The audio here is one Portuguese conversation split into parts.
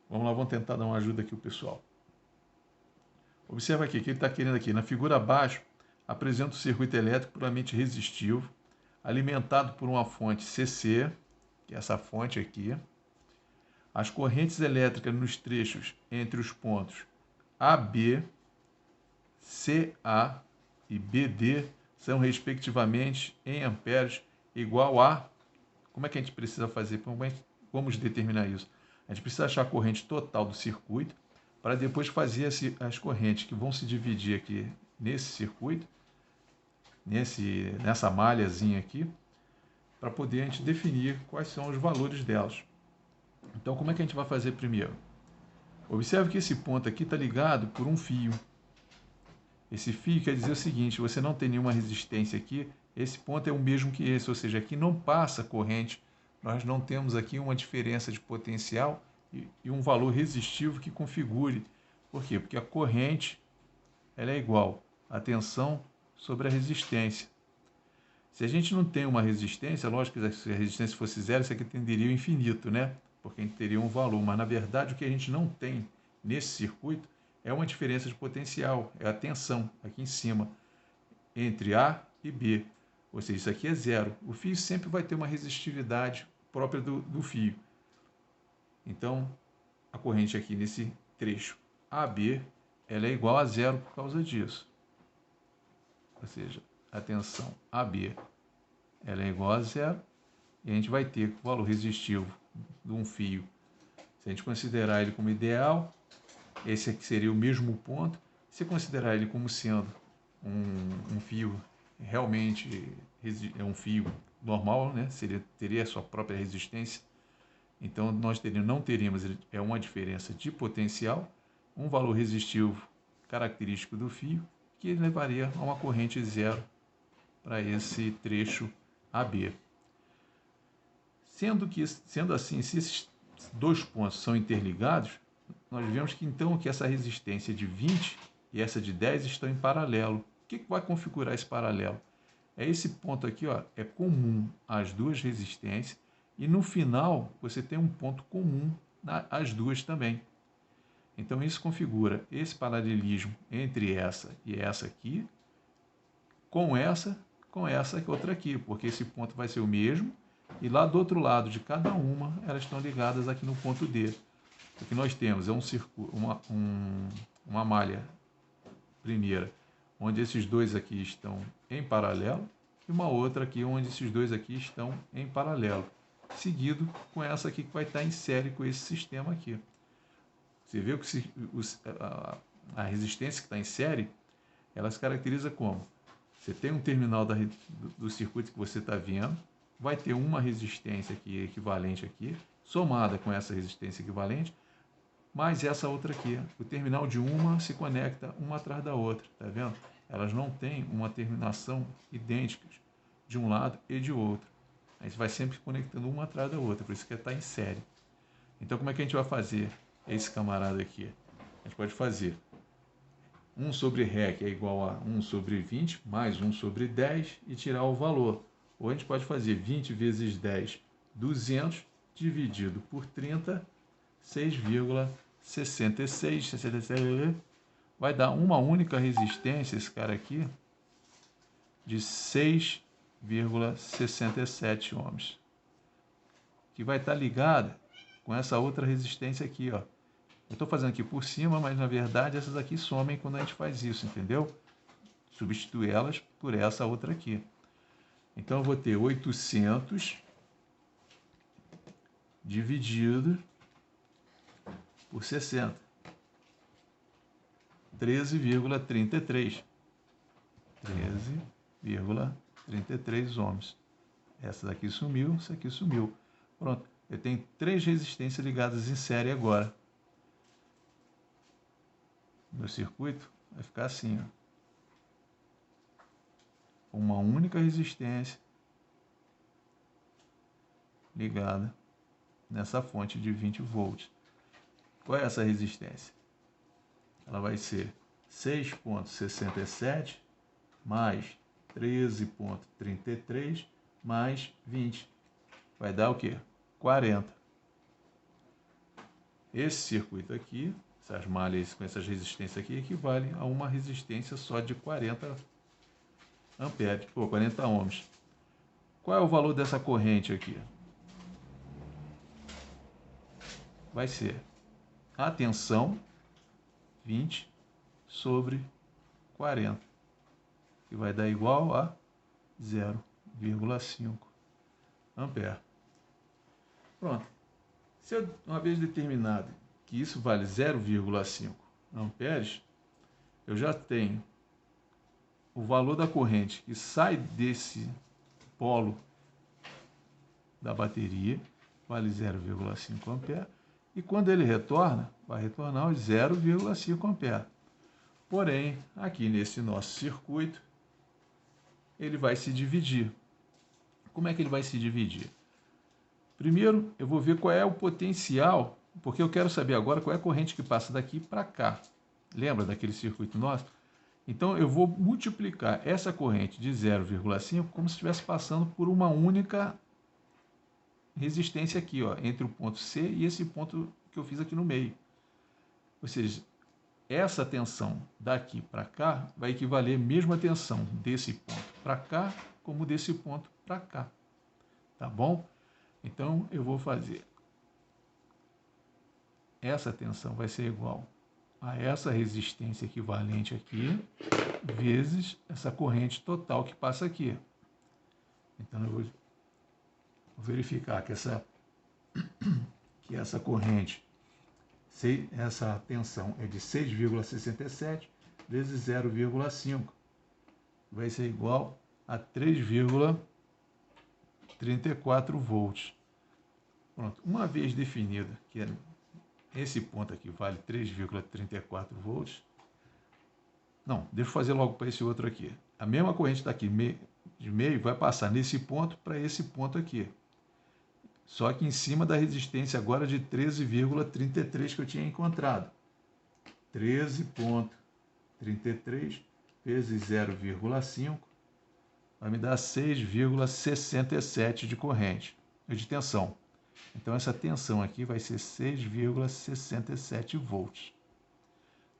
Vamos lá, vamos tentar dar uma ajuda aqui o pessoal. Observa aqui, que ele está querendo aqui. Na figura abaixo, apresenta o circuito elétrico puramente resistivo, alimentado por uma fonte CC, que é essa fonte aqui. As correntes elétricas nos trechos entre os pontos AB, CA e BD são, respectivamente, em amperes igual a... Como é que a gente precisa fazer? Vamos determinar isso. A gente precisa achar a corrente total do circuito para depois fazer as correntes que vão se dividir aqui nesse circuito, nessa malhazinha aqui, para poder a gente definir quais são os valores delas. Então, como é que a gente vai fazer primeiro? Observe que esse ponto aqui está ligado por um fio. Esse fio quer dizer o seguinte: você não tem nenhuma resistência aqui, esse ponto é o mesmo que esse, ou seja, aqui não passa corrente, nós não temos aqui uma diferença de potencial e um valor resistivo que configure. Por quê? Porque a corrente ela é igual à tensão sobre a resistência. Se a gente não tem uma resistência, lógico que se a resistência fosse zero, isso aqui tenderia ao infinito, né? Porque a gente teria um valor, mas na verdade o que a gente não tem nesse circuito é uma diferença de potencial, é a tensão aqui em cima, entre A e B. Ou seja, isso aqui é zero. O fio sempre vai ter uma resistividade própria do fio. Então, a corrente aqui nesse trecho AB, ela é igual a zero por causa disso. Ou seja, a tensão AB, ela é igual a zero, e a gente vai ter o valor resistivo de um fio. Se a gente considerar ele como ideal, esse aqui seria o mesmo ponto. Se considerar ele como sendo um fio realmente é um fio normal, né? Teria a sua própria resistência. Então nós não teríamos uma diferença de potencial, um valor resistivo característico do fio, que levaria a uma corrente zero para esse trecho AB. Sendo assim, se esses dois pontos são interligados, nós vemos que então que essa resistência de 20 e essa de 10 estão em paralelo. O que vai configurar esse paralelo? É esse ponto aqui, ó, é comum às duas resistências, e no final você tem um ponto comum às duas também. Então isso configura esse paralelismo entre essa e essa aqui, com essa outra aqui, porque esse ponto vai ser o mesmo, e lá do outro lado de cada uma, elas estão ligadas aqui no ponto D. O que nós temos é uma malha primeira, onde esses dois aqui estão em paralelo, e uma outra aqui onde esses dois aqui estão em paralelo, seguido com essa aqui que vai estar em série com esse sistema aqui. Você vê que a resistência que está em série, ela se caracteriza como? Você tem um terminal do circuito que você está vendo, vai ter uma resistência aqui equivalente aqui, somada com essa resistência equivalente, mais essa outra aqui. O terminal de uma se conecta uma atrás da outra, tá vendo? Elas não têm uma terminação idêntica de um lado e de outro. A gente vai sempre conectando uma atrás da outra, por isso que está em série. Então, como é que a gente vai fazer esse camarada aqui? A gente pode fazer 1 sobre REC é igual a 1 sobre 20, mais 1 sobre 10 e tirar o valor. Ou a gente pode fazer 20 vezes 10, 200, dividido por 30, 6,66, vai dar uma única resistência, esse cara aqui, de 6,67 ohms, que vai estar ligada com essa outra resistência aqui, ó. Eu estou fazendo aqui por cima, mas na verdade essas aqui somem quando a gente faz isso, entendeu? Substitui elas por essa outra aqui. Então eu vou ter 800 dividido por 60. 13,33. 13,33 ohms. Essa daqui sumiu, essa aqui sumiu. Pronto. Eu tenho 3 resistências ligadas em série agora. Meu circuito vai ficar assim, ó. Uma única resistência ligada nessa fonte de 20 volts. Qual é essa resistência? Ela vai ser 6,67 mais 13,33 mais 20. Vai dar o quê? 40. Esse circuito aqui, essas malhas com essas resistências aqui, equivale a uma resistência só de 40 amperes, ou 40 ohms. Qual é o valor dessa corrente aqui? Vai ser a tensão 20 sobre 40, que vai dar igual a 0,5 ampere. Pronto. Se eu, uma vez determinado que isso vale 0,5 amperes, eu já tenho o valor da corrente que sai desse polo da bateria, vale 0,5 ampere, e quando ele retorna, vai retornar os 0,5 ampere. Porém, aqui nesse nosso circuito, ele vai se dividir. Como é que ele vai se dividir? Primeiro, eu vou ver qual é o potencial, porque eu quero saber agora qual é a corrente que passa daqui para cá. Lembra daquele circuito nosso? Então, eu vou multiplicar essa corrente de 0,5 como se estivesse passando por uma única resistência aqui, ó, entre o ponto C e esse ponto que eu fiz aqui no meio. Ou seja, essa tensão daqui para cá vai equivaler à mesma tensão desse ponto para cá como desse ponto para cá. Tá bom? Então, eu vou fazer. Essa tensão vai ser igual a essa resistência equivalente aqui, vezes essa corrente total que passa aqui. Então, eu vou verificar que essa corrente, essa tensão é de 6,67 vezes 0,5, vai ser igual a 3,34 volts. Pronto. Uma vez definido que esse ponto aqui vale 3,34 volts, não, deixa eu fazer logo para esse outro aqui. A mesma corrente daqui de meio vai passar nesse ponto para esse ponto aqui. Só que em cima da resistência agora de 13,33 que eu tinha encontrado. 13,33 vezes 0,5 vai me dar 6,67 de corrente, de tensão. Então, essa tensão aqui vai ser 6,67 volts.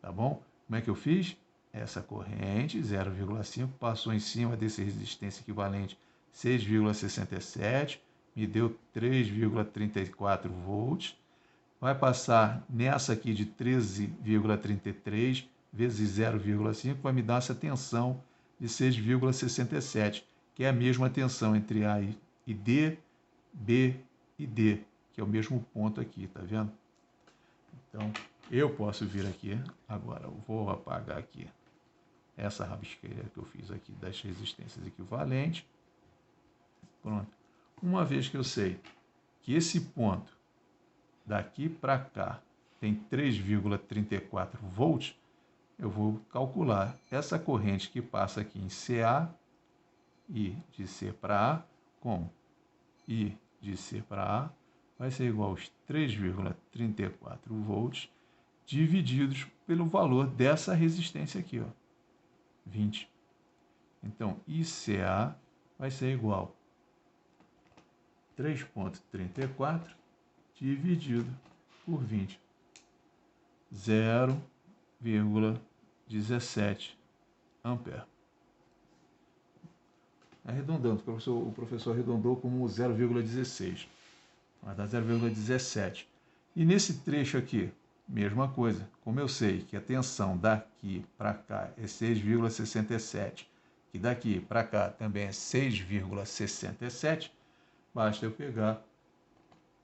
Tá bom? Como é que eu fiz? Essa corrente, 0,5, passou em cima dessa resistência equivalente 6,67, me deu 3,34 volts. Vai passar nessa aqui de 13,33 vezes 0,5, vai me dar essa tensão de 6,67, que é a mesma tensão entre A e D, B e D, que é o mesmo ponto aqui, tá vendo? Então, eu posso vir aqui, agora eu vou apagar aqui essa rabisqueira que eu fiz aqui das resistências equivalentes. Pronto. Uma vez que eu sei que esse ponto daqui para cá tem 3,34 volts, eu vou calcular essa corrente que passa aqui em CA, I de C para A, com I de C para A, vai ser igual aos 3,34 volts divididos pelo valor dessa resistência aqui, ó, 20. Então, ICA vai ser igual a 3,34 dividido por 20. 0,17 ampere. Arredondando, o professor arredondou como 0,16. Vai dar 0,17. E nesse trecho aqui, mesma coisa. Como eu sei que a tensão daqui para cá é 6,67, que daqui para cá também é 6,67, basta eu pegar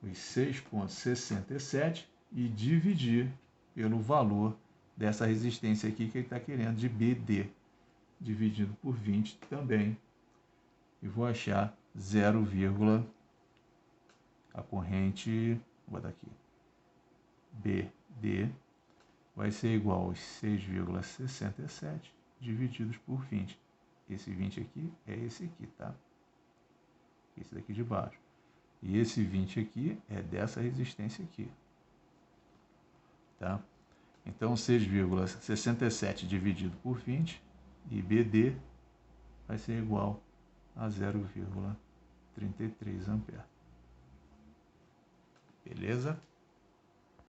os 6,67 e dividir pelo valor dessa resistência aqui que ele está querendo, de BD, dividido por 20 também. E vou achar 0, a corrente, vou botar aqui, BD vai ser igual aos 6,67 divididos por 20. Esse 20 aqui é esse aqui, tá? Esse daqui de baixo. E esse 20 aqui é dessa resistência aqui, tá? Então, 6,67 dividido por 20 e BD vai ser igual a 0,33 ampere. Beleza?